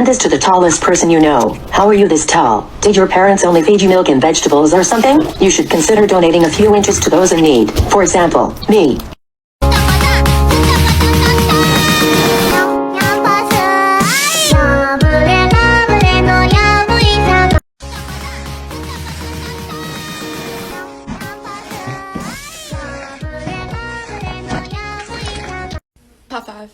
this to the tallest person you know. How are you this tall? Did your parents only feed you milk and vegetables or something? You should consider donating a few inches to those in need. For example, me. Top 5.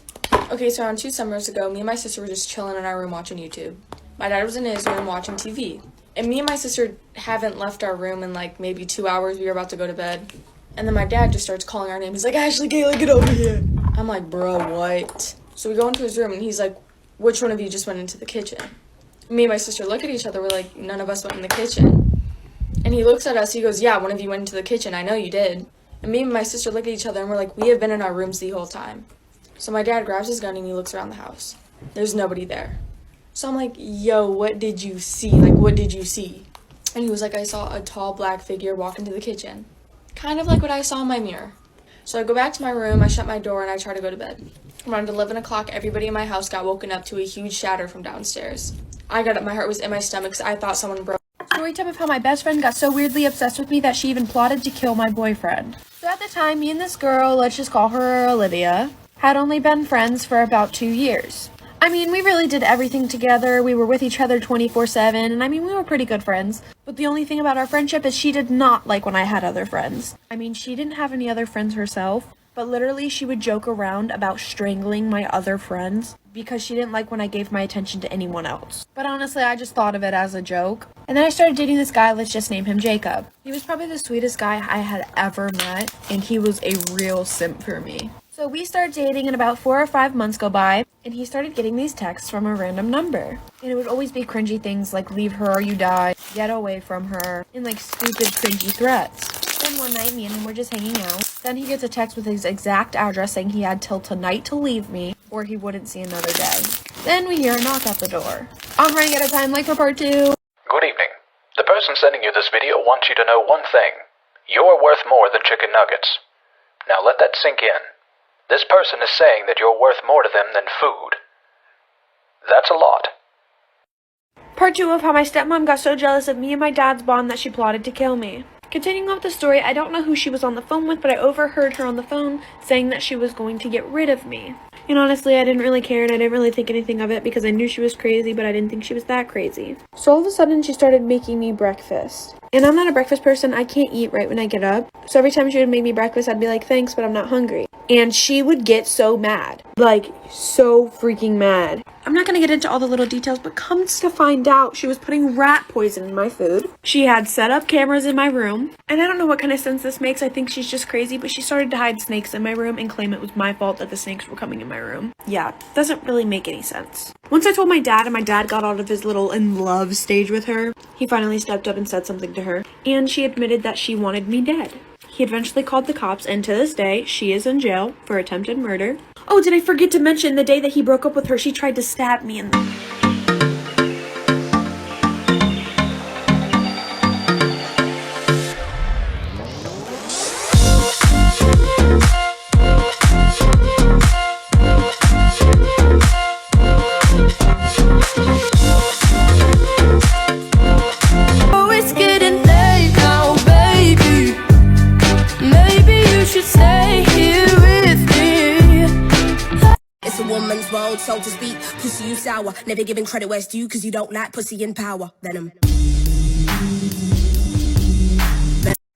Okay, so around 2 summers ago, me and my sister were just chilling in our room watching YouTube. My dad was in his room watching TV. And me and my sister haven't left our room in like maybe 2 hours. We were about to go to bed. And then my dad just starts calling our name. He's like, Ashley, Kayla, get over here. I'm like, bro, what? So we go into his room and he's like, which one of you just went into the kitchen? Me and my sister look at each other. We're like, none of us went in the kitchen. And he looks at us. He goes, yeah, one of you went into the kitchen. I know you did. And me and my sister look at each other and we're like, we have been in our rooms the whole time. So my dad grabs his gun and he looks around the house. There's nobody there. So I'm like, yo, what did you see? Like, what did you see? And he was like, I saw a tall black figure walk into the kitchen. Kind of like what I saw in my mirror. So I go back to my room, I shut my door, and I try to go to bed. Around 11 o'clock, everybody in my house got woken up to a huge shatter from downstairs. I got up, my heart was in my stomach because I thought someone broke. Story time of how my best friend got so weirdly obsessed with me that she even plotted to kill my boyfriend. So at the time, me and this girl, let's just call her Olivia, had only been friends for about 2 years. I mean, we really did everything together. We were with each other 24/7, and I mean, we were pretty good friends. But the only thing about our friendship is she did not like when I had other friends. I mean, she didn't have any other friends herself, but literally she would joke around about strangling my other friends because she didn't like when I gave my attention to anyone else. But honestly, I just thought of it as a joke. And then I started dating this guy, let's just name him Jacob. He was probably the sweetest guy I had ever met, and he was a real simp for me. So we started dating and about 4 or 5 months go by, and he started getting these texts from a random number. And it would always be cringy things like leave her or you die, get away from her, and like stupid cringy threats. Then one night me and him were just hanging out. Then he gets a text with his exact address saying he had till tonight to leave me or he wouldn't see another day. Then we hear a knock at the door. I'm running out of time, like for part 2. Good evening. The person sending you this video wants you to know one thing. You're worth more than chicken nuggets. Now let that sink in. This person is saying that you're worth more to them than food. That's a lot. Part 2 of how my stepmom got so jealous of me and my dad's bond that she plotted to kill me. Continuing on with the story, I don't know who she was on the phone with, but I overheard her on the phone saying that she was going to get rid of me. And honestly, I didn't really care and I didn't really think anything of it because I knew she was crazy, but I didn't think she was that crazy. So all of a sudden, she started making me breakfast. And I'm not a breakfast person. I can't eat right when I get up. So every time she would make me breakfast, I'd be like, thanks, but I'm not hungry. And she would get so mad. Like, so freaking mad. I'm not going to get into all the little details, but comes to find out, she was putting rat poison in my food. She had set up cameras in my room. And I don't know what kind of sense this makes. I think she's just crazy, but she started to hide snakes in my room and claim it was my fault that the snakes were coming in my room. Yeah, doesn't really make any sense. Once I told my dad and my dad got out of his little in love stage with her, he finally stepped up and said something to her. And she admitted that she wanted me dead. He eventually called the cops, and to this day, she is in jail for attempted murder. Oh, did I forget to mention the day that he broke up with her, she tried to stab me in the... So to speak, pussy you sour, never giving credit where it's due, cause you don't like pussy in power. Venom.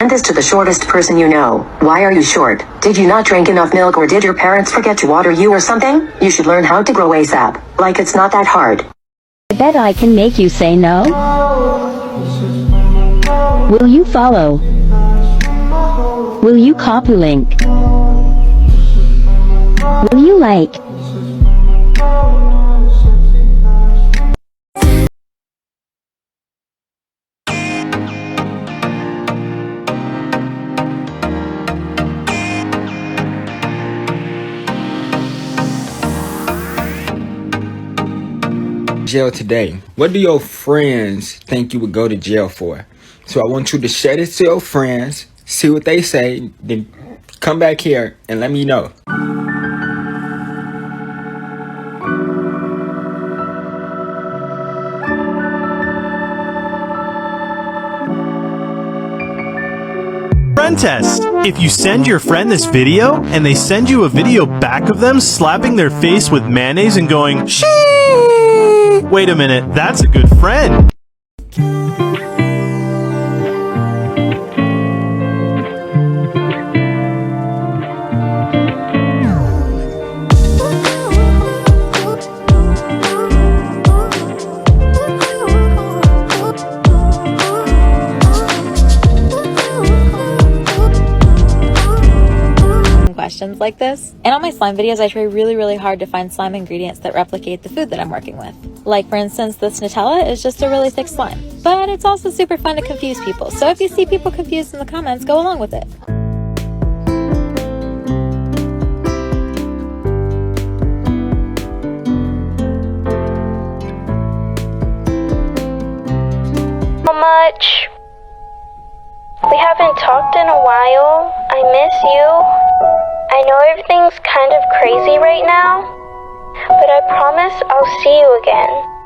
Send this to the shortest person you know. Why are you short? Did you not drink enough milk or did your parents forget to water you or something? You should learn how to grow ASAP. Like it's not that hard. I bet I can make you say no. Will you follow? Will you copy link? Will you like? Jail today. What do your friends think you would go to jail for? So I want you to share this to your friends, see what they say, then come back here and let me know. contest. If you send your friend this video, and they send you a video back of them slapping their face with mayonnaise and going, "Shee!" Wait a minute, that's a good friend. Questions like this. And on my slime videos, I try really hard to find slime ingredients that replicate the food that I'm working with. Like for instance, this Nutella is just a really thick slime. But it's also super fun to confuse people, so if you see people confused in the comments, go along with it. So much. We haven't talked in a while. I miss you. I know everything's kind of crazy right now, but I promise I'll see you again.